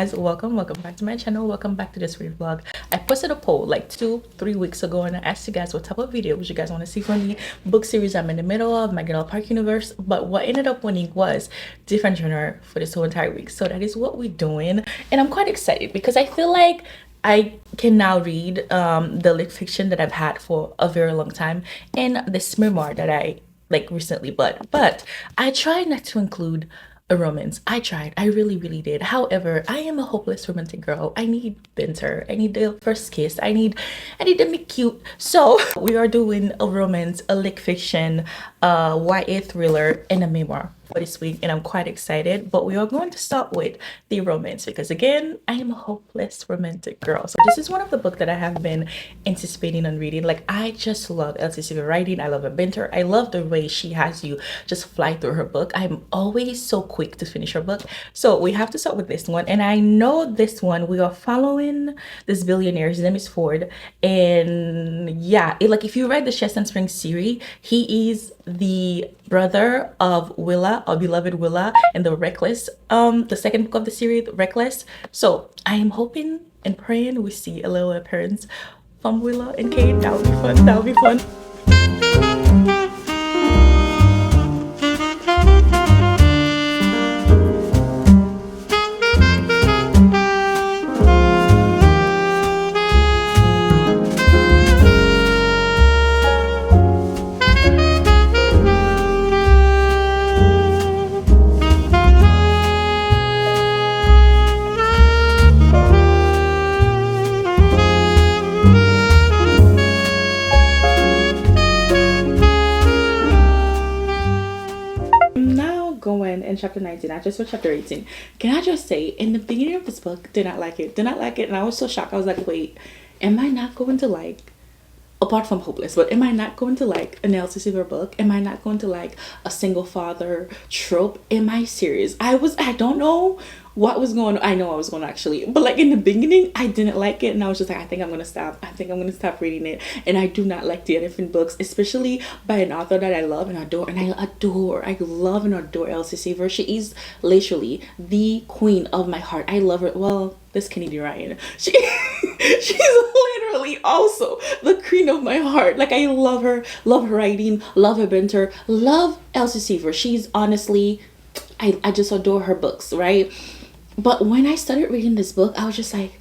guys, welcome back to my channel. Welcome back to this weird vlog. I posted a poll like 2-3 weeks ago and I asked you guys what type of videos you guys want to see from me, book series I'm in the middle of, my girl park universe. But what ended up winning was different genre for this whole entire week, so that is what we're doing. And I'm quite excited because I feel like I can now read the lit fiction that I've had for a very long time and this memoir that I like recently but I tried not to include a romance. I tried, I really did. However, I am a hopeless romantic girl. I need banter, I need the first kiss, I need to make cute. So we are doing a romance, a lit fiction, YA thriller, and a memoir for this week, and I'm quite excited. But we are going to start with the romance because again, I am a hopeless romantic girl. So this is one of the books that I have been anticipating on reading. Like, I just love 𝐤𝐤𝐤𝐿 writing. I love her banter. I love the way she has you just fly through her book. I'm always so quick to finish her book. So we have to start with this one, and I know this one we are following this billionaire. His name is Ford, and yeah, like if you read the Chestnut Springs series, he is the brother of Willa, our beloved Willa, and the Reckless, the second book of the series, Reckless. So I am hoping and praying we see a little appearance from Willa and Kate. That would be fun. That would be fun. In chapter 19, I just read chapter 18. Can I just say, in the beginning of this book, did not like it, and I was so shocked. I was like, wait, am I not going to like, apart from hopeless, but am I not going to like an elsie book? Am I not going to like a single father trope? Am I serious? I don't know what was going on. I know I was going to actually, but like in the beginning I didn't like it, and I was just like, I think I'm gonna stop reading it. And I do not like the elephant books, especially by an author that I love and adore, and I love and adore 𝐤𝐤𝐤𝐿. She is literally the queen of my heart. I love her. Well, this 𝐤𝐤𝐤𝐿, she's literally also the queen of my heart. Like, I love her writing, love her banter, love 𝐤𝐤𝐤𝐿. She's honestly, I just adore her books, right? But when I started reading this book, I was just like,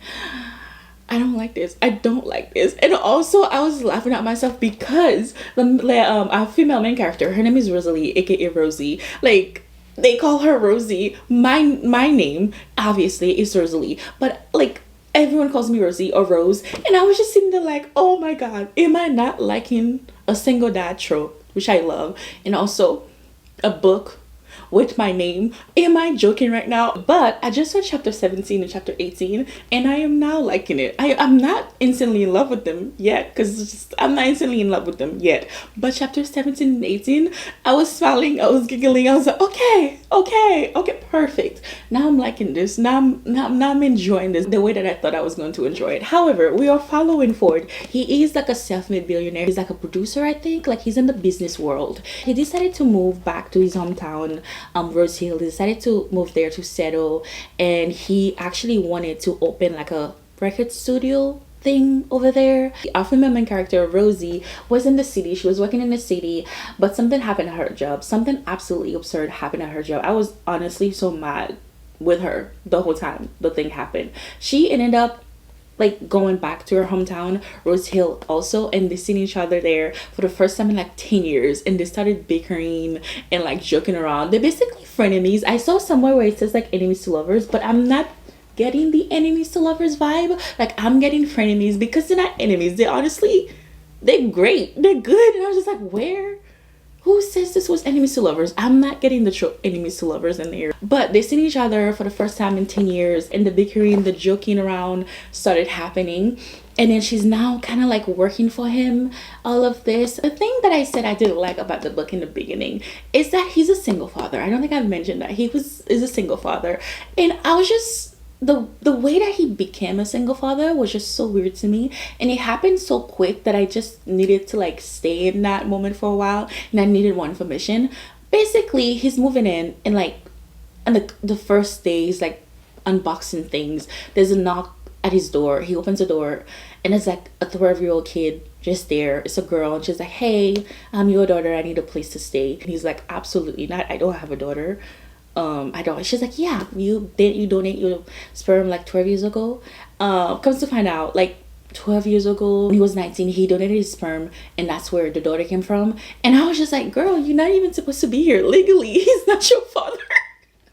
I don't like this. I don't like this. And also, I was laughing at myself because our female main character, her name is Rosalie, aka Rosie. Like, they call her Rosie. My name, obviously, is Rosalie. But, like, everyone calls me Rosie or Rose. And I was just sitting there like, oh my God, am I not liking a single dad trope, which I love, and also a book with my name? Am I joking right now? But I just read chapter 17 and chapter 18, and I am now liking it. I'm not instantly in love with them yet, because I'm not instantly in love with them yet. But chapter 17 and 18, I was smiling, I was giggling, I was like, okay, perfect. Now I'm liking this. Now I'm enjoying this the way that I thought I was going to enjoy it. However, we are following Ford. He is like a self-made billionaire. He's like a producer, I think. Like, he's in the business world. He decided to move back to his hometown, Rose Hill. He decided to move there to settle, and he actually wanted to open like a record studio thing over there. Our female main character, Rosie, was in the city. She was working in the city, but something happened at her job. Something absolutely absurd happened at her job. I was honestly so mad with her the whole time the thing happened. She ended up like going back to her hometown, Rose Hill, also, and they seen each other there for the first time in like 10 years, and they started bickering and like joking around. They're basically frenemies. I saw somewhere where it says like enemies to lovers, but I'm not getting the enemies to lovers vibe. Like, I'm getting frenemies because they're not enemies. They're great, they're good. And I was just like, who says this was enemies to lovers? I'm not getting the trope enemies to lovers in there. But they seen each other for the first time in 10 years, and the bickering, the joking around started happening. And then she's now kind of like working for him, all of this. The thing that I said I didn't like about the book in the beginning is that he's a single father. I don't think I've mentioned that. Is a single father. And I was just, the way that he became a single father was just so weird to me, and it happened so quick that I just needed to like stay in that moment for a while, and I needed more information. Basically, he's moving in, and like, and the first days, like unboxing things. There's a knock at his door. He opens the door, and it's like a 12-year-old kid just there. It's a girl, and she's like, "Hey, I'm your daughter. I need a place to stay." And he's like, "Absolutely not. I don't have a daughter. I don't." She's like, "Yeah, didn't you donate your sperm like 12 years ago?" Comes to find out, like 12 years ago, when he was 19, he donated his sperm, and that's where the daughter came from. And I was just like, girl, you're not even supposed to be here legally. He's not your father.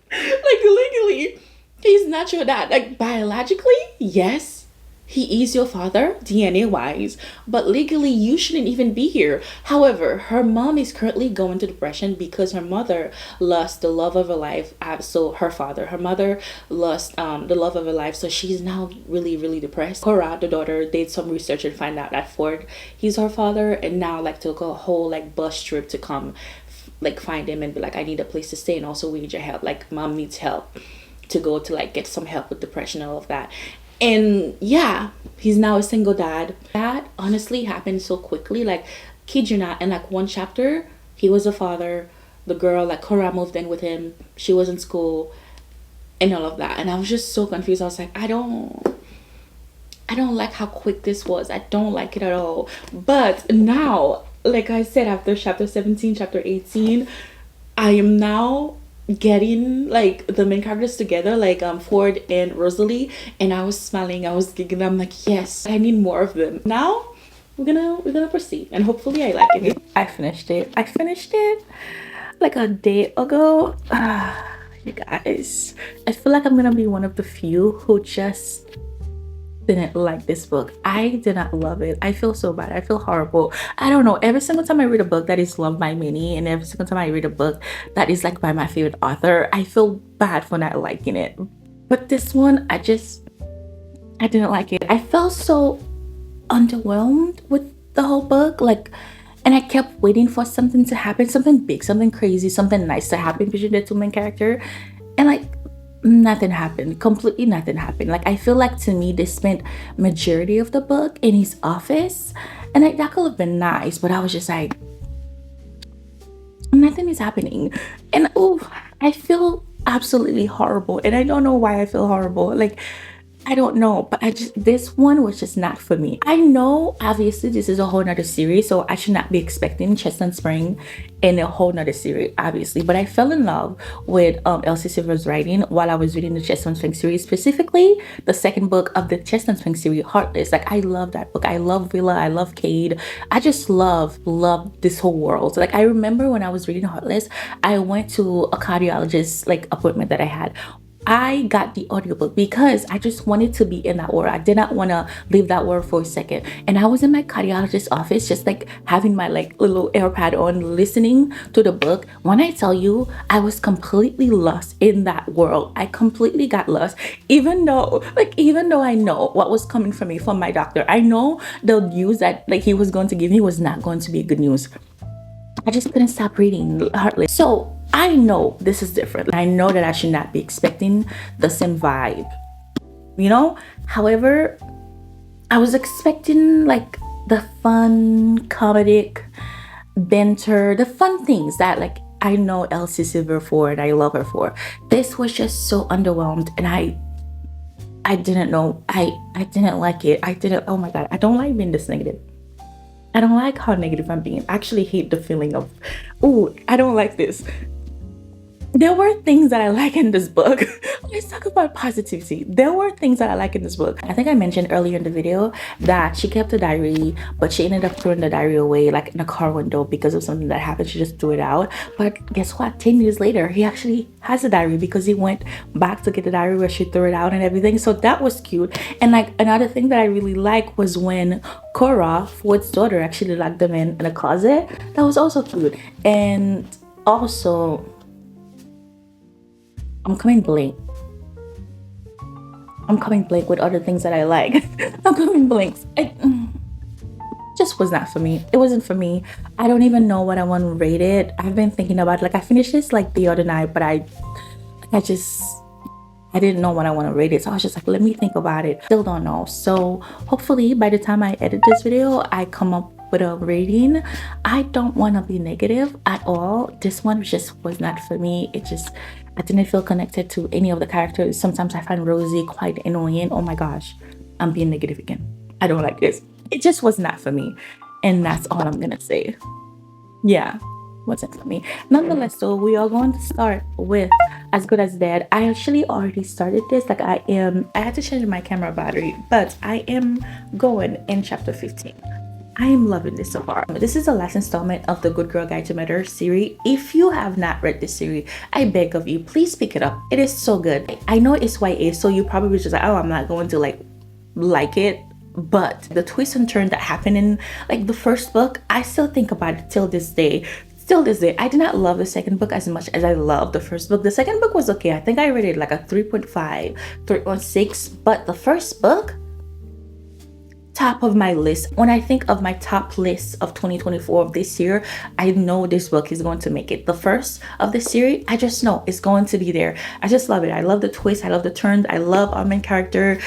Like, legally, he's not your dad. Like, biologically, yes, he is your father, DNA wise, but legally you shouldn't even be here. However, her mom is currently going through depression because her mother lost the love of her life. So her mother lost the love of her life, so she's now really, really depressed. Cora, the daughter, did some research and find out that Ford, he's her father, and now like took a whole like bus trip to come like find him and be like, I need a place to stay, and also we need your help. Like, mom needs help to go to like get some help with depression and all of that. And yeah, he's now a single dad. That honestly happened so quickly. Like, kid you not, in like one chapter, he was a father. The girl, like Cora, moved in with him. She was in school and all of that. And I was just so confused. I was like, I don't like how quick this was. I don't like it at all. But now, like I said, after chapter 17, chapter 18, I am now getting like the main characters together, like Ford and Rosalie, and I was smiling, I was giggling. I'm like, yes, I need more of them. Now we're gonna proceed, and hopefully I like it. I finished it like a day ago. You guys, I feel like I'm gonna be one of the few who just didn't like this book. I did not love it. I feel so bad. I feel horrible. I don't know. Every single time I read a book that is loved by many, and every single time I read a book that is like by my favorite author, I feel bad for not liking it. But this one, I didn't like it. I felt so underwhelmed with the whole book. Like, and I kept waiting for something to happen, something big, something crazy, something nice to happen between the two main characters. And like, nothing happened. Completely nothing happened. Like, I feel like, to me, they spent majority of the book in his office, and like that could have been nice, but I was just like, nothing is happening. And I feel absolutely horrible, and I don't know why I feel horrible. Like, I don't know, but this one was just not for me. I know obviously this is a whole nother series, so I should not be expecting Chestnut Spring in a whole nother series, obviously. But I fell in love with Elsie Silver's writing while I was reading the Chestnut Spring series, specifically the second book of the Chestnut Spring series, Heartless. Like, I love that book. I love Willa. I love Cade. I just love this whole world. So, like, I remember when I was reading Heartless, I went to a cardiologist like appointment that I had. I got the audiobook because I just wanted to be in that world. I did not want to leave that world for a second. And I was in my cardiologist's office, just like having my like little AirPod on, listening to the book. When I tell you, I was completely lost in that world. I completely got lost, even though I know what was coming for me from my doctor. I know the news that like he was going to give me was not going to be good news. I just couldn't stop reading Heartless. So I know this is different. I know that I should not be expecting the same vibe, you know? However, I was expecting like the fun, comedic, banter, the fun things that like I know Elsie Silver for and I love her for. This was just so underwhelmed, and I didn't know. I didn't like it. Oh my God, I don't like being this negative. I don't like how negative I'm being. I actually hate the feeling of, I don't like this. There were things that I like in this book. Let's talk about positivity. There were things that I like in this book. I think I mentioned earlier in the video that she kept a diary, but she ended up throwing the diary away like in a car window because of something that happened. She just threw it out. But guess what? 10 years later, he actually has a diary because he went back to get the diary where she threw it out and everything. So that was cute. And like another thing that I really like was when Cora, Ford's daughter, actually locked them in a closet. That was also cute. And also, I'm coming blank with other things that I like. I'm coming blank. It just was not for me. It wasn't for me. I don't even know what I want to rate it. I've been thinking about it. Like, I finished this like the other night, but I didn't know what I want to rate it. So I was just like, let me think about it. Still don't know. So hopefully by the time I edit this video, I come up with a rating. I don't want to be negative at all. This one just was not for me. I didn't feel connected to any of the characters. Sometimes I find Rosie quite annoying. Oh my gosh, I'm being negative again. I don't like this. It just was not for me. And that's all I'm gonna say. Yeah, wasn't for me. Nonetheless, though, we are going to start with As Good as Dead. I actually already started this. Like I had to change my camera battery, but I am going in chapter 15. I am loving this so far. This is the last installment of the Good Girl Guide to Murder series. If you have not read this series, I beg of you, please pick it up. It is so good. I know it's YA, so you probably just like, oh, I'm not going to like it. But the twist and turn that happened in like the first book, I still think about it till this day. I did not love the second book as much as I loved the first book. The second book was okay. I think I rated like a 3.5, 3.6. But the first book, top of my list. When I think of my top list of 2024 of this year, I know this book is going to make it. The first of the series, I just know it's going to be there. I just love it. I love the twist. I love the turns. I love our main character,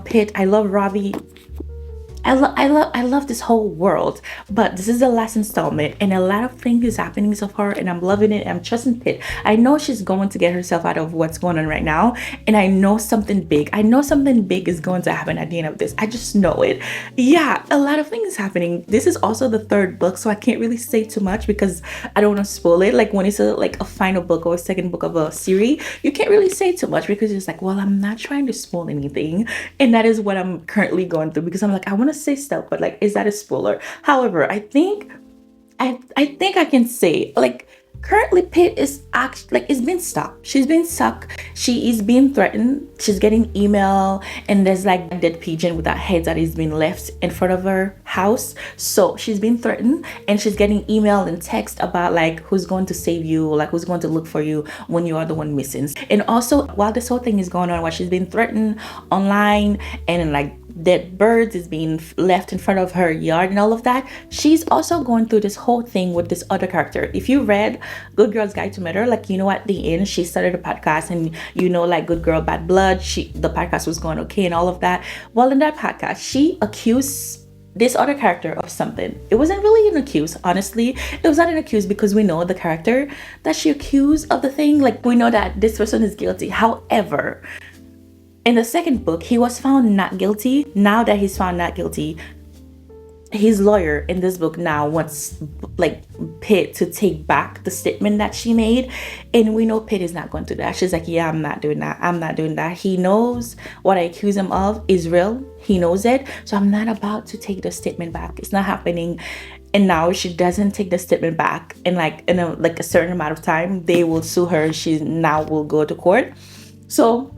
Pitt. I love Robbie. I love this whole world. But this is the last installment, and a lot of things is happening so far, and I'm loving it. I'm trusting Pitt. I know she's going to get herself out of what's going on right now, and I know something big. I know something big is going to happen at the end of this. I just know it. Yeah, a lot of things happening. This is also the third book, so I can't really say too much because I don't want to spoil it. Like when it's a final book or a second book of a series, you can't really say too much because it's like, well, I'm not trying to spoil anything, and that is what I'm currently going through because I'm like, I want to say stuff, but like, is that a spoiler? However, I think I can say, like, currently Pitt is actually, like, it's been stopped. She's been stuck. She is being threatened. She's getting email, and there's like a dead pigeon with that head that is being left in front of her house. So she's been threatened, and she's getting email and text about like who's going to save you, like who's going to look for you when you are the one missing. And also, while this whole thing is going on, while she's been threatened online, and like dead birds is being left in front of her yard and all of that, she's also going through this whole thing with this other character. If you read Good Girl's Guide to Murder, like, you know, at the end she started a podcast, and you know, like Good Girl Bad Blood, the podcast was going okay and all of that. Well, in that podcast she accused this other character of something. It wasn't really an accuse, honestly. It was not an accuse because we know the character that she accused of the thing. Like, we know that this person is guilty. However, in the second book, he was found not guilty. Now that he's found not guilty, his lawyer in this book now wants like Pitt to take back the statement that she made, and we know Pitt is not going to do that. She's like, yeah, I'm not doing that. I'm not doing that. He knows what I accuse him of is real. He knows it. So I'm not about to take the statement back. It's not happening. And now if she doesn't take the statement back, and like in a certain amount of time, they will sue her. She now will go to court. So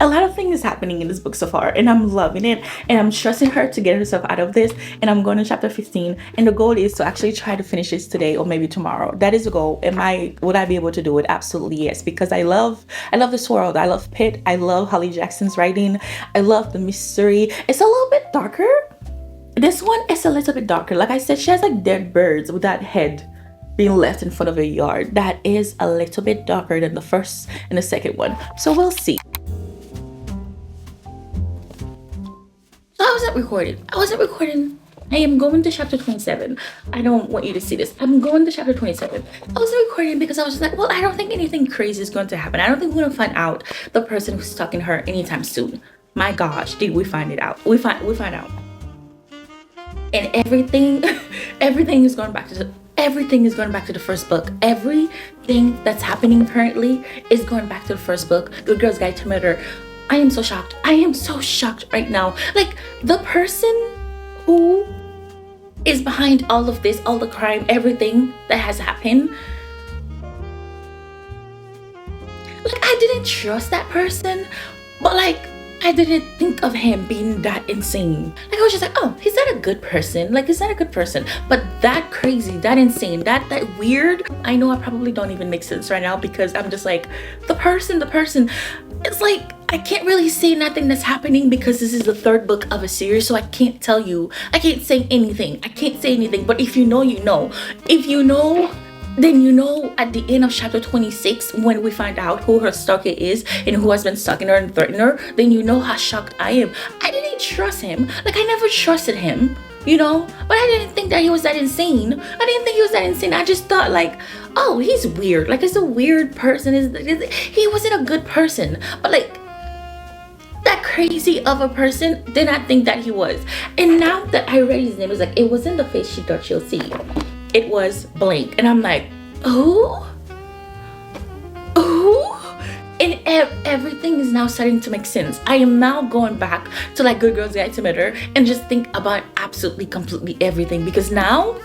a lot of things is happening in this book so far, and I'm loving it, and I'm trusting her to get herself out of this. And I'm going to chapter 15, and the goal is to actually try to finish this today or maybe tomorrow. That is the goal. Would I be able to do it? Absolutely yes, because I love this world. I love Pitt. I love Holly Jackson's writing. I love the mystery. It's a little bit darker. This one is a little bit darker. Like I said, she has like dead birds with that head being left in front of a yard. That is a little bit darker than the first and the second one. So we'll see. I wasn't recording. I am going to chapter 27. I don't want you to see this. I'm going to chapter 27. I wasn't recording because I was just like, well, I don't think anything crazy is going to happen. I don't think we're going to find out the person who's stalking her anytime soon. My gosh, did we find it out? We find out. And everything is going back to the first book. Everything that's happening currently is going back to the first book, Good Girl's Guide to Murder. I am so shocked. I am so shocked right now. Like, the person who is behind all of this, all the crime, everything that has happened, like, I didn't trust that person, but like, I didn't think of him being that insane. Like, I was just like, oh, he's not a good person. Like, he's not a good person. But that crazy, that insane, that weird, I know I probably don't even make sense right now because I'm just like, the person, it's like, I can't really say nothing that's happening because this is the third book of a series, so I can't tell you. I can't say anything. But if you know, you know. If you know, then you know at the end of chapter 26, when we find out who her stalker is and who has been stalking her and threatening her, then you know how shocked I am. I didn't trust him. Like, I never trusted him. you know? But I didn't think that he was that insane. I didn't think he was that insane. I just thought like, oh, he's weird. Like, he's a weird person. He wasn't a good person. But like, that crazy of a person, did not think that he was. And now that I read his name, it's like, it wasn't the face she thought she'll see. It was blank. And I'm like, who? Who? And everything is now starting to make sense. I am now going back to like Good Girl's Guide to Murder and just think about absolutely, completely everything. Because now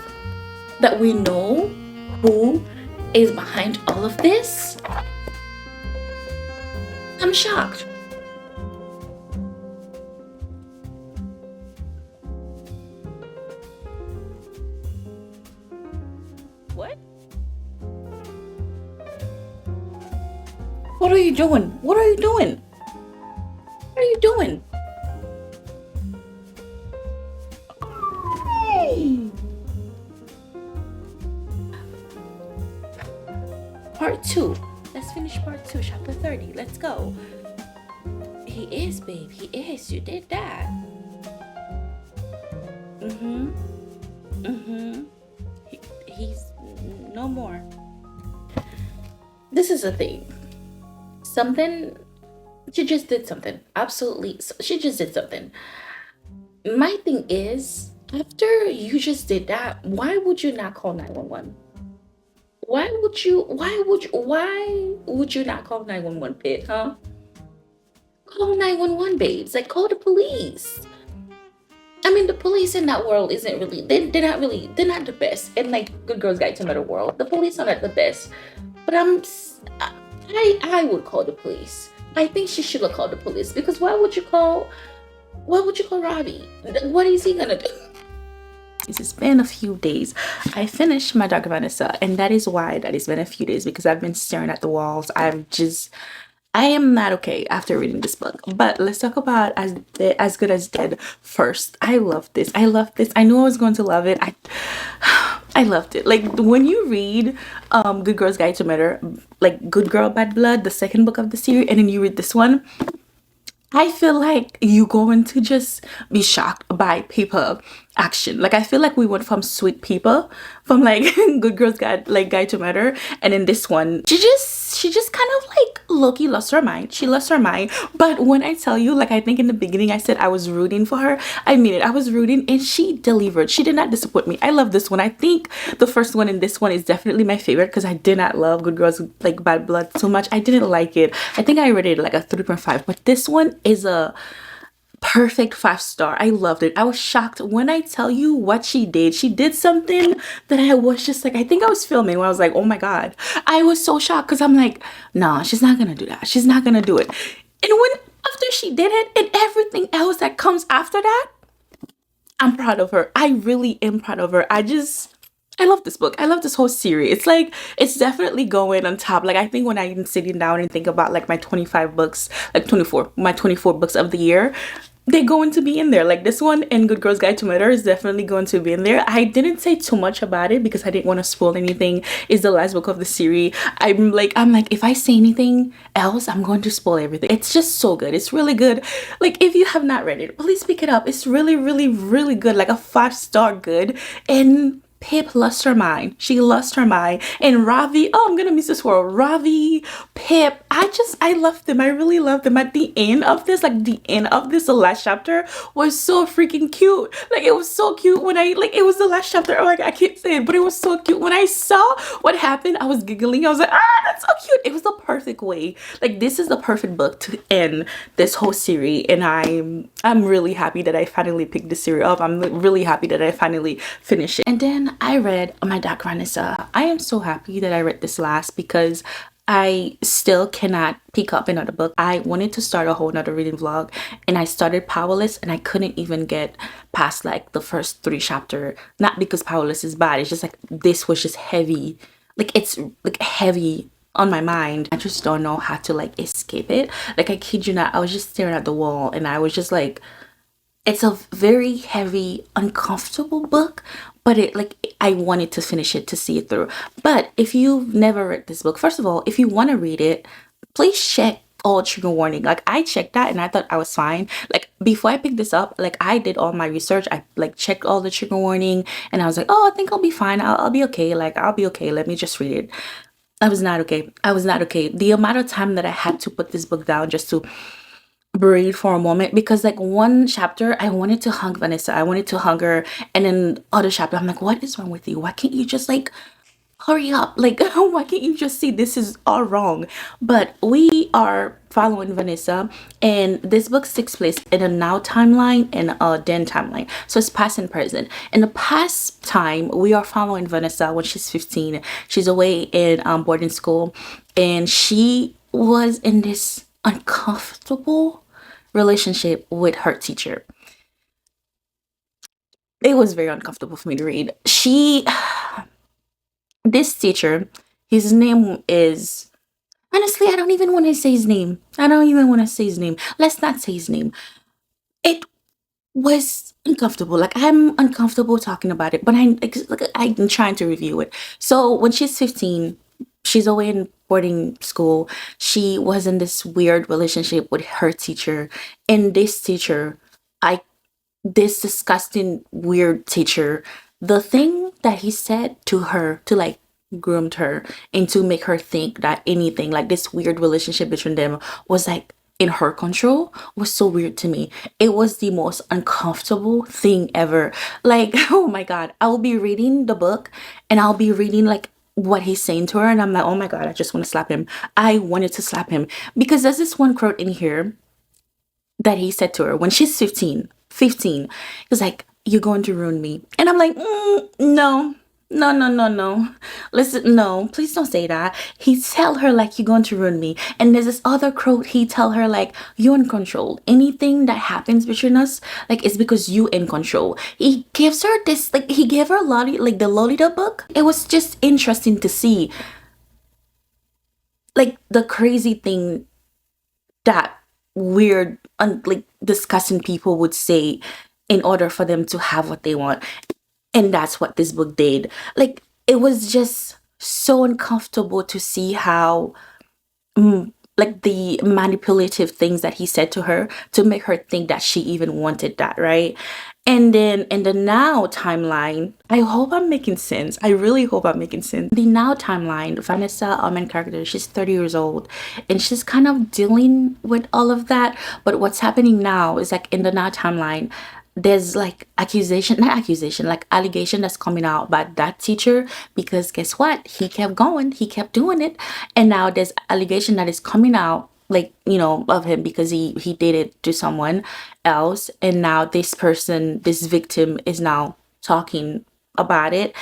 that we know who is behind all of this, I'm shocked. What? What are you doing? What are you doing? What are you doing? Part 2. Let's finish part 2, chapter 30. Let's go. He is, babe. He is. You did that. He's no more. This is a thing. She just did something. Absolutely. She just did something. My thing is, after you just did that, why would you not call 911? Why would you not call 911, babe, huh? Call 911, babes. Like, call the police. I mean, the police in that world isn't really, they're not the best. In like Good Girl's Guide to Murder world, the police are not the best. But I would call the police. I think she should have called the police, because why would you call Robbie? What is he gonna do? It's been a few days. I finished my Dr. Vanessa, and that is why that it's been a few days, because I've been staring at the walls. I am not okay after reading this book. But let's talk about As Good as Dead first. I love this. I knew I was going to love it. I loved it. Like, when you read Good Girl's Guide to Murder, like Good Girl Bad Blood, the second book of the series, and then you read this one, I feel like you're going to just be shocked by paper action. Like, I feel like we went from sweet people, from like Good Girls Guide to Murder, and in this one, she just kind of like low-key lost her mind. She lost her mind. But when I tell you, like, I think in the beginning I said I was rooting for her. I mean it. I was rooting, and she delivered. She did not disappoint me. I love this one. I think the first one and this one is definitely my favorite, because I did not love Good Girls like Bad Blood so much. I didn't like it. I think I rated it like a 3.5, but this one is a perfect 5-star. I loved it. I was shocked when I tell you what she did. She did something that I was just like, I think I was filming when I was like, oh my god. I was so shocked, because I'm like, nah, she's not gonna do that. She's not gonna do it. And when after she did it, and everything else that comes after that, I'm proud of her. I really am proud of her. I love this book. I love this whole series. It's like, it's definitely going on top. Like, I think when I'm sitting down and think about like my 25 books, like 24, my 24 books of the year, they're going to be in there. Like, this one and Good Girl's Guide to Murder is definitely going to be in there. I didn't say too much about it because I didn't want to spoil anything. It's the last book of the series. I'm like, if I say anything else, I'm going to spoil everything. It's just so good. It's really good. Like, if you have not read it, please pick it up. It's really, really, really good. Like a 5-star good. And Pip lost her mind. She lost her mind. And Ravi, oh, I'm gonna miss this world. Ravi, Pip, I loved them. I really loved them. At the end of this, the last chapter was so freaking cute. Like, it was so cute when it was the last chapter. Oh, like, I can't say it, but it was so cute. When I saw what happened, I was giggling. I was like, that's so cute. It was the perfect way. Like, this is the perfect book to end this whole series. And I'm really happy that I finally picked this series up. I'm really happy that I finally finished it. And then I read my Dr. Vanessa. I am so happy that I read this last, because I still cannot pick up another book. I wanted to start a whole nother reading vlog, and I started Powerless, and I couldn't even get past like the first 3 chapters. Not because Powerless is bad, it's just like this was just heavy. Like, it's like heavy on my mind. I just don't know how to like escape it. Like, I kid you not, I was just staring at the wall, and I was just like, it's a very heavy, uncomfortable book, but I wanted to finish it, to see it through. But if you've never read this book, first of all, if you want to read it, please check all trigger warning. Like, I checked that and I thought I was fine. Like, before I picked this up, like I did all my research. I like checked all the trigger warning, and I was like, oh, I think I'll be fine. I'll be okay. Like I'll be okay. Let me just read it. I was not okay. I was not okay. The amount of time that I had to put this book down just to breathe for a moment, because like one chapter I wanted to hug Vanessa. I wanted to hug her, and then other chapter I'm like, what is wrong with you? Why can't you just like hurry up? Like, why can't you just see this is all wrong? But we are following Vanessa, and this book takes place in a now timeline and a then timeline. So it's past and present. In the past time, we are following Vanessa when she's 15. She's away in boarding school, and she was in this uncomfortable relationship with her teacher. It was very uncomfortable for me to read. This teacher, his name is, honestly, I don't even want to say his name. I don't even want to say his name. Let's not say his name. It was uncomfortable. Like I'm uncomfortable talking about it, but I'm trying to review it. So when she's 15, she's away in boarding school. She was in this weird relationship with her teacher, and this teacher, I this disgusting weird teacher, the thing that he said to her to like groomed her and to make her think that anything like this weird relationship between them was like in her control was so weird to me. It was the most uncomfortable thing ever. Like, oh my god, I'll be reading the book and I'll be reading like what he's saying to her, and I'm like, oh my god, I just want to slap him. I wanted to slap him because there's this one quote in here that he said to her when she's 15. 15. He was like, you're going to ruin me. And I'm like, no. No, no, no, no. Listen, no, please don't say that. He tell her like you're going to ruin me. And there's this other quote he tell her like you're in control. Anything that happens between us, like it's because you in control. He gives her this like he gave her Lolly like the Lolita book. It was just interesting to see like the crazy thing that weird like disgusting people would say in order for them to have what they want. And that's what this book did. Like it was just so uncomfortable to see how like the manipulative things that he said to her to make her think that she even wanted that, right? And then in the now timeline, I hope I'm making sense. I really hope I'm making sense. The now timeline, Vanessa, our main character, she's 30 years old and she's kind of dealing with all of that. But what's happening now is like in the now timeline, there's like like allegation that's coming out about that teacher, because guess what, he kept going, he kept doing it, and now there's allegation that is coming out, like, you know, of him because he did it to someone else, and now this person, this victim, is now talking about it.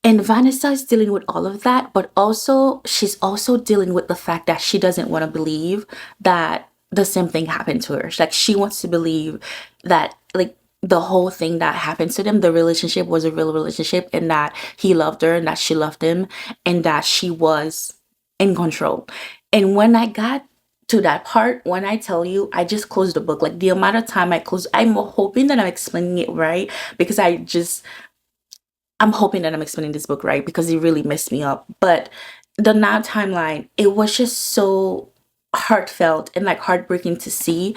And Vanessa is dealing with all of that, but also she's also dealing with the fact that she doesn't want to believe that the same thing happened to her. Like she wants to believe that like the whole thing that happened to them, the relationship was a real relationship, and that he loved her and that she loved him and that she was in control. And when I got to that part, when I tell you, I just closed the book. Like the amount of time I closed, I'm hoping that I'm explaining it right, because I'm hoping that I'm explaining this book right, because it really messed me up. But the now timeline, it was just so heartfelt and like heartbreaking to see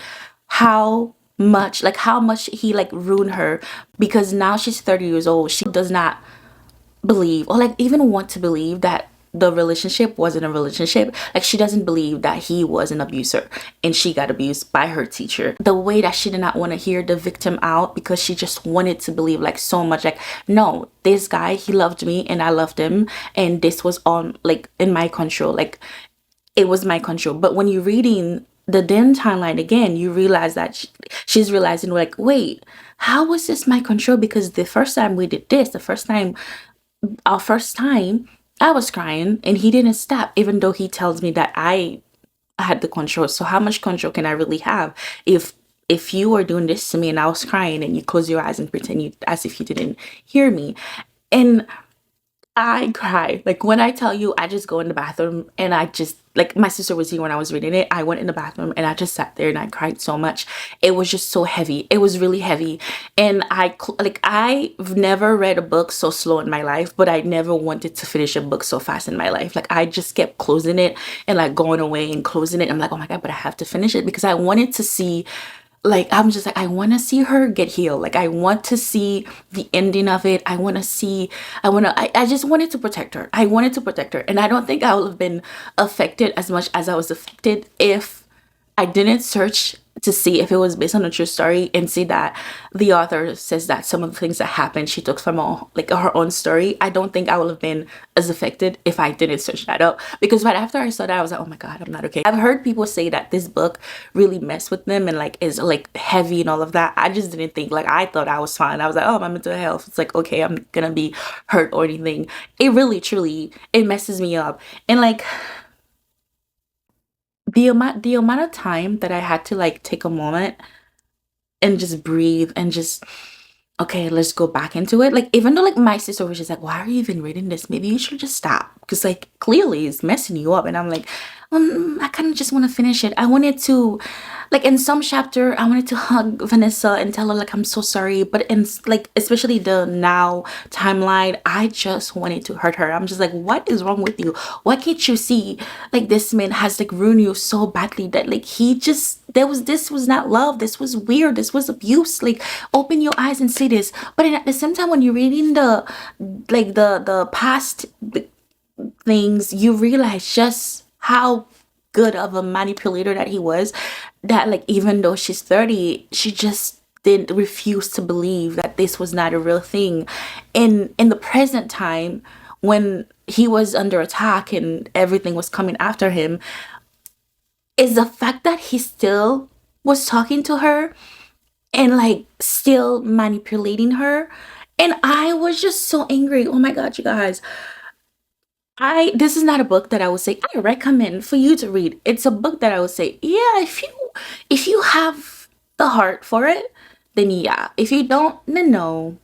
how much he like ruined her, because now she's 30 years old. She does not believe or like even want to believe that the relationship wasn't a relationship. Like she doesn't believe that he was an abuser and she got abused by her teacher. The way that she did not want to hear the victim out, because she just wanted to believe like so much, like, no, this guy, he loved me and I loved him, and this was on like in my control. Like it was my control. But when you're reading the then timeline again, you realize that she's realizing like, wait, how was this my control? Because the first time we did this, our first time, I was crying and he didn't stop, even though he tells me that I had the control. So how much control can I really have if you were doing this to me and I was crying and you close your eyes and pretend you as if you didn't hear me? And I cry. Like when I tell you, I just go in the bathroom and I just, like, my sister was here when I was reading it. I went in the bathroom and I just sat there and I cried so much. It was just so heavy. It was really heavy. And I've never read a book so slow in my life, but I never wanted to finish a book so fast in my life. Like I just kept closing it and like going away and closing it. I'm like, oh my God, but I have to finish it, because I wanted to see like I'm just like, I want to see her get healed. Like I want to see the ending of it. I just wanted to protect her. I wanted to protect her. And I don't think I would have been affected as much as I was affected if I didn't search to see if it was based on a true story and see that the author says that some of the things that happened she took from her own story. I don't think I would have been as affected if I didn't search that up, because right after I saw that I was like, oh my god, I'm not okay. I've heard people say that this book really messed with them and like is like heavy and all of that. I just didn't think, like, I thought I was fine. I was like, oh, my mental health, it's like, okay, I'm gonna be hurt or anything. It really truly, it messes me up. And like the amount of time that I had to like take a moment and just breathe and just, okay, let's go back into it. Like, even though like my sister was just like, why are you even reading this? Maybe you should just stop, because like clearly it's messing you up. And I'm like, I kind of just want to finish it. I wanted to, like, in some chapter I wanted to hug Vanessa and tell her like I'm so sorry, but in like especially the now timeline, I just wanted to hurt her. I'm just like, what is wrong with you? Why can't you see like this man has like ruined you so badly that like he just, this was not love, this was weird, this was abuse. Like, open your eyes and see this. But at the same time, when you're reading the like the past things, you realize just how good of a manipulator that he was, that like even though she's 30, she just didn't refuse to believe that this was not a real thing. In the present time, when he was under attack and everything was coming after him, is the fact that he still was talking to her and like still manipulating her. And I was just so angry. Oh my god, you guys, this is not a book that I would say I recommend for you to read. It's a book that I would say, yeah, if you have the heart for it, then yeah. If you don't, then no.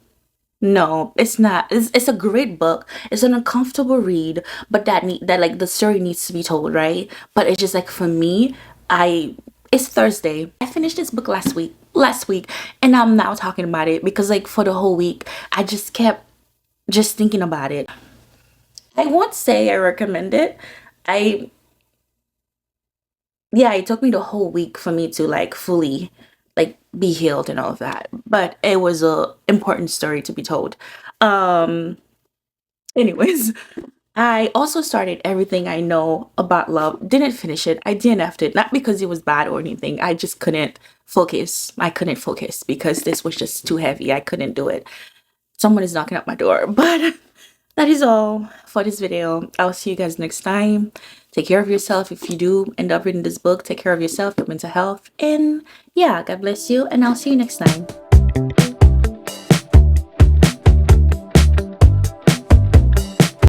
No, it's not. It's a great book. It's an uncomfortable read, but that like the story needs to be told, right? But it's just like, for me, it's Thursday. I finished this book last week, and I'm now talking about it because like for the whole week I just kept just thinking about it. I won't say I recommend it. I Yeah, it took me the whole week for me to like fully like be healed and all of that. But it was a important story to be told. Um Anyways, I also started Everything I Know About Love. Didn't finish it. I DNF'd it. Not because it was bad or anything. I just couldn't focus. I couldn't focus because this was just too heavy. I couldn't do it. Someone is knocking at my door. But that is all for this video. I'll see you guys next time. Take care of yourself. If you do end up reading this book, take care of yourself, your mental health. And yeah, God bless you. And I'll see you next time.